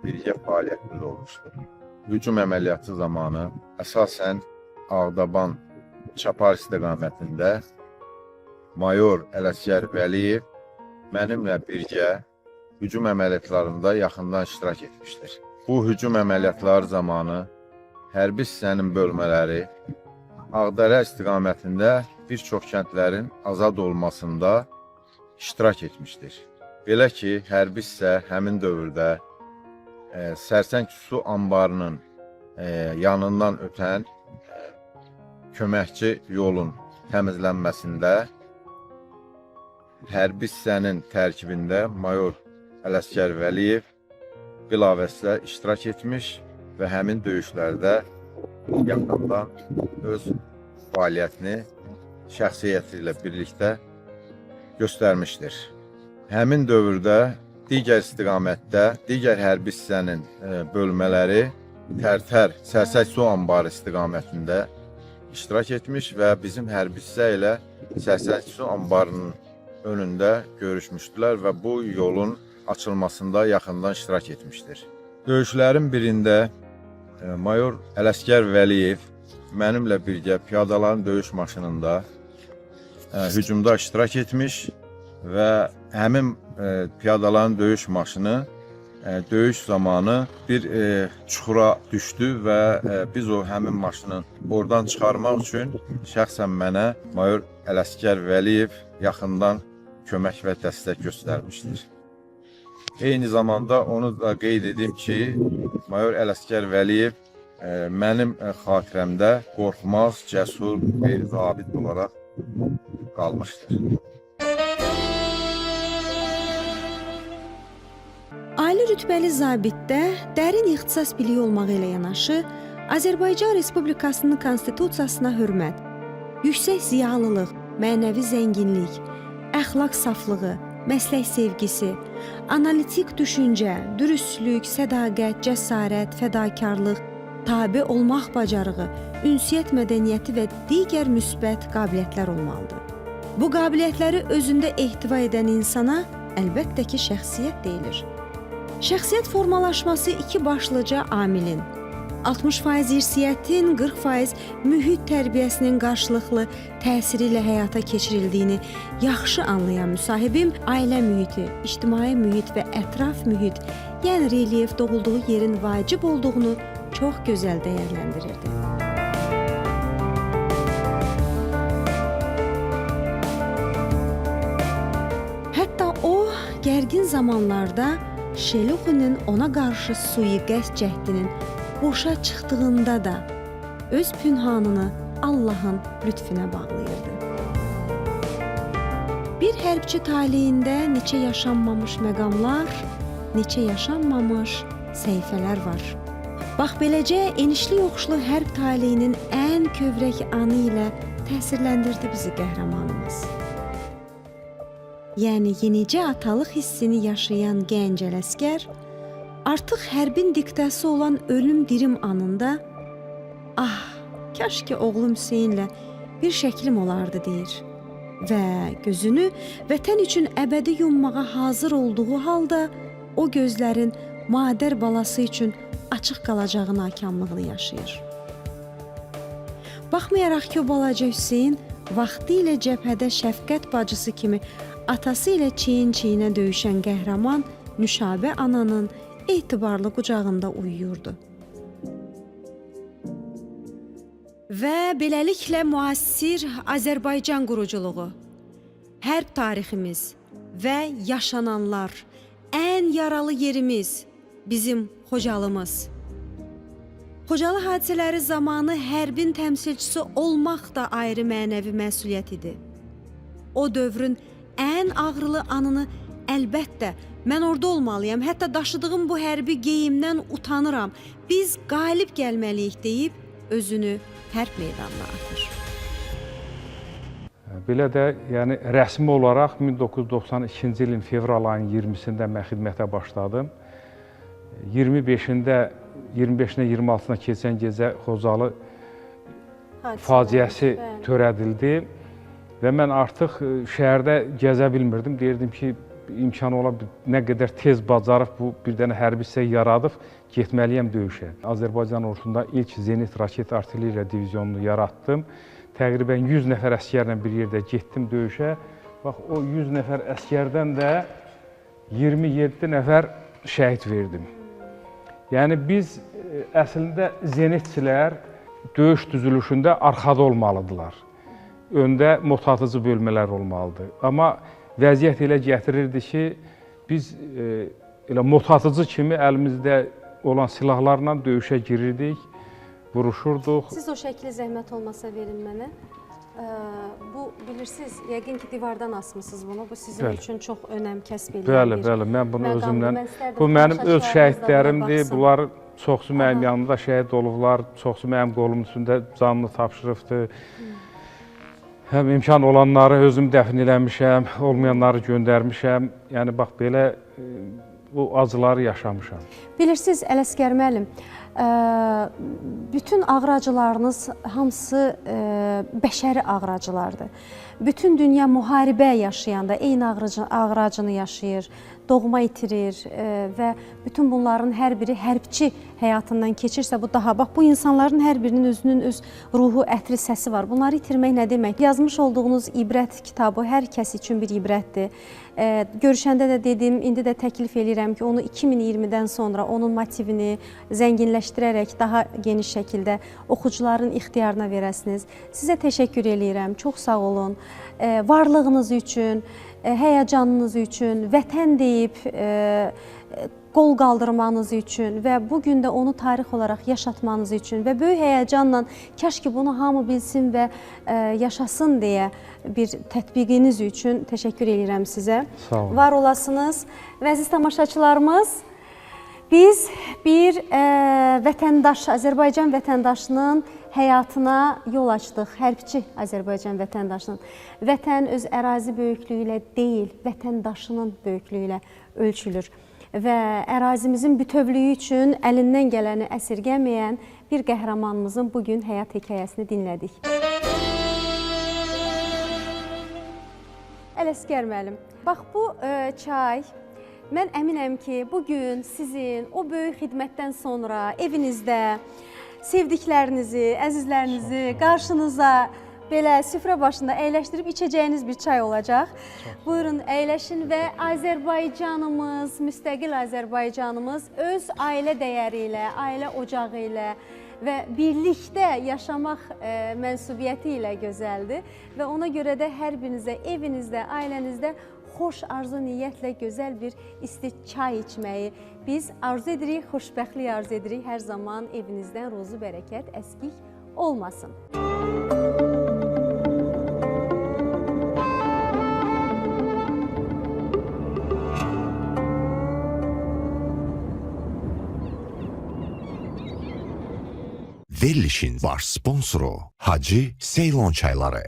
birgə fəaliyyətimiz olmuşdur. Hücum əməliyyatı zamanı əsasən Ağdaban Çapar istiqamətində mayor Ələsgər Vəliyev mənimlə birgə hücum əməliyyatlarında yaxından iştirak etmişdir. Bu hücum əməliyyatları zamanı hərbi hissənin bölmələri Ağdərə istiqamətində bir çox kəndlərin azad olmasında iştirak etmişdir. Belə ki, hərbi hissə həmin dövrdə Sərsəng su anbarının yanından ötən köməkçi yolun təmizlənməsində hərbi hissənin tərkibində mayor Ələsgər Vəliyev bilavasitə iştirak etmiş və həmin döyüşlərdə yaxından öz fəaliyyətini şəxsiyyəti ilə birlikdə göstərmişdir. Həmin dövrdə digər istiqamətdə, digər hərbi hissənin bölmələri Tərtər, Sərsəq su anbarı istiqamətində iştirak etmiş və bizim hərbi hissə ilə Sərsəq su anbarının önündə görüşmüşdülər və bu yolun açılmasında yaxından iştirak etmişdir. Döyüşlərin birində mayor Ələsgər Vəliyev mənimlə birgə piyadaların döyüş maşınında hücumda iştirak etmiş və həmin piyadaların döyüş maşını döyüş zamanı bir çuxura düşdü və biz o həmin maşını oradan çıxarmaq üçün şəxsən mənə mayor Ələsgər Vəliyev yaxından kömək və dəstək göstərmişdir. Eyni zamanda onu da qeyd edim ki, mayor Ələsgər Vəliyev mənim xatirəmdə qorxmaz, cəsur, qeyri-zabit olaraq qalmışdır. Ali rütbəli zabitdə dərin ixtisas biliyi olmağı ilə yanaşı, Azərbaycan Respublikasının konstitusiyasına hörmət, yüksək ziyalılıq, mənəvi zənginlik, əxlaq saflığı, məslək sevgisi, analitik düşüncə, dürüstlük, sədaqət, cəsarət, fədakarlıq, tabe olmaq bacarığı, ünsiyyət mədəniyyəti və digər müsbət qabiliyyətlər olmalıdır. Bu qabiliyyətləri özündə ehtiva edən insana əlbəttə ki, şəxsiyyət deyilir. Şəxsiyyət formalaşması iki başlıca amilin, 60% irsiyyətin, 40% mühit tərbiyəsinin qarşılıqlı təsiri ilə həyata keçirildiyini yaxşı anlayan müsahibim ailə mühiti, ictimai mühit və ətraf mühit, yəni relyef doğulduğu yerin vacib olduğunu çox gözəl dəyərləndirirdi. Hətta o, gərgin zamanlarda Şeluxinin ona qarşı sui-qəsd cəhdinin boşa çıxdığında da öz pünhanını Allahın lütfüne bağlayırdı. Bir hərbçi taleyində neçə yaşanmamış məqamlar, neçə yaşanmamış səhifələr var. Bax beləcə enişli yoxuşlu hərb taleyinin ən kövrək anı ilə təsirləndirdi bizi qəhrəmanımız. Yəni yenicə atalıq hissini yaşayan gənc Ələsgər artıq hərbin diktəsi olan ölüm dirim anında kaş ki oğlum Hüseynlə bir şəklim olardı deyir və gözünü vətən üçün əbədi yummağa hazır olduğu halda o gözlərin madər balası üçün açıq qalacağı nakamlığını yaşayır. Baxmayaraq ki o balaca Hüseyn vaxtilə cəbhədə şəfqət bacısı kimi atası ilə çiyin-çiyinə döyüşən qəhrəman Nüşabə ananın etibarlı qucağında uyuyurdu. Və beləliklə müasir Azərbaycan quruculuğu, hərb tariximiz və yaşananlar, ən yaralı yerimiz bizim Xocalımız. Xocalı hadisələri zamanı hərbin təmsilçisi olmaq da ayrı mənəvi məsuliyyət idi. O dövrün ən ağrılı anını əlbəttə mən orada olmalıyam, hətta daşıdığım bu hərbi geyimdən utanıram, biz qalib gəlməliyik deyib özünü hərb meydanına atır. Belə də yəni rəsmi olaraq 1992-ci ilin fevral ayının 20-sində mən xidmətə başladım. 25-ində 25-nə 26-sına keçən gecə Xocalı faciəsi törədildi və mən artıq şəhərdə gəzə bilmirdim. Deyirdim ki, imkanı ola nə qədər tez bacarıb bu bir dənə hərbi hissə yaradıb getməliyəm döyüşə. Azərbaycan ordusunda ilk zenit raket artilleriya divizionunu yaratdım. Təqribən 100 nəfər əsgərlə bir yerdə getdim döyüşə. Bax, o 100 nəfər əsgərdən də 27 nəfər şəhid verdim. Yəni biz əslində zenitçilər döyüş düzülüşündə arxada olmalıdırlar. Öndə motatıcı bölmələr olmalıdır. Amma vəziyyət elə gətirirdi ki, biz elə motatıcı kimi əlimizdə olan silahlarla döyüşə girirdik vuruşurduq. Siz o şəkli zəhmət olmasa verin mənə. Bu bilirsiniz, yəqin ki divardan asmısınız bunu. Bu sizin Bəli. üçün çox önəm kəsb edən Bəli, bir bəli, mən bunu məqamdır. özümdən, Mən istərdim bu mənim öz tamaşaçılarımız da şəhidlərimdir. buna Bunlar çoxsu mənim Aha. yanımda şəhid olublar, çoxsu mənim qolumun üstündə canını tapşırıbdır. Həm imkan olanları özüm dəfn eləmişəm, olmayanları göndərmişəm. Yəni bax belə bu acıları yaşamışam. Bilirsiniz, Ələsgər müəllim, bütün ağrı-acılarınız hamısı bəşəri ağrı-acılardır. Bütün dünya müharibə yaşayanda eyni ağrı-acını yaşayır, doğma itirir və bütün bunların hər biri hərbçi həyatından keçirsə bu daha. Bax, bu insanların hər birinin özünün öz ruhu, ətri, səsi var. Bunları itirmək nə demək? Yazmış olduğunuz ibrət kitabı hər kəs üçün bir ibrətdir. Görüşəndə də dedim, indi də təklif edirəm ki, onu 2020-dən sonra onun motivini zənginləşdirərək daha geniş şəkildə oxucuların ixtiyarına verəsiniz. Sizə təşəkkür edirəm, çox sağ olun. Varlığınız üçün, həyəcanınız üçün, vətən deyib qol qaldırmanız üçün və bugün də onu tarix olaraq yaşatmanız üçün və böyük həyəcanla kaş ki bunu hamı bilsin və yaşasın deyə bir tətbiqiniz üçün təşəkkür edirəm sizə. Sağ olun. Var olasınız. Və əziz tamaşaçılarımız, biz bir vətəndaş, Azərbaycan vətəndaşının həyatına yol açdıq. Hərbçi Azərbaycan vətəndaşının. Vətən öz ərazi böyüklüyü ilə deyil, vətəndaşının böyüklüyü ilə ölçülür. Və ərazimizin bütövlüyü üçün əlindən gələni əsirgəməyən bir qəhrəmanımızın bugün həyat hekayəsini dinlədik. Ələsgər müəllim, bax bu çay, mən əminəm ki, bugün sizin o böyük xidmətdən sonra evinizdə sevdiklərinizi, əzizlərinizi qarşınıza belə süfrə başında əyləşdirib içəcəyiniz bir çay olacaq. Buyurun, əyləşin və Azərbaycanımız, müstəqil Azərbaycanımız öz ailə dəyəri ilə, ailə ocağı ilə və birlikdə yaşamaq mənsubiyyəti ilə gözəldir. Və ona görə də hər birinizə, evinizdə, ailənizdə xoş arzu niyyətlə gözəl bir isti çay içməyi biz arzu edirik, xoşbəxtlik arzu edirik. Hər zaman evinizdən ruzu bərəkət, əskik olmasın. Verilişin baş sponsoru Hacı Seylon çayları.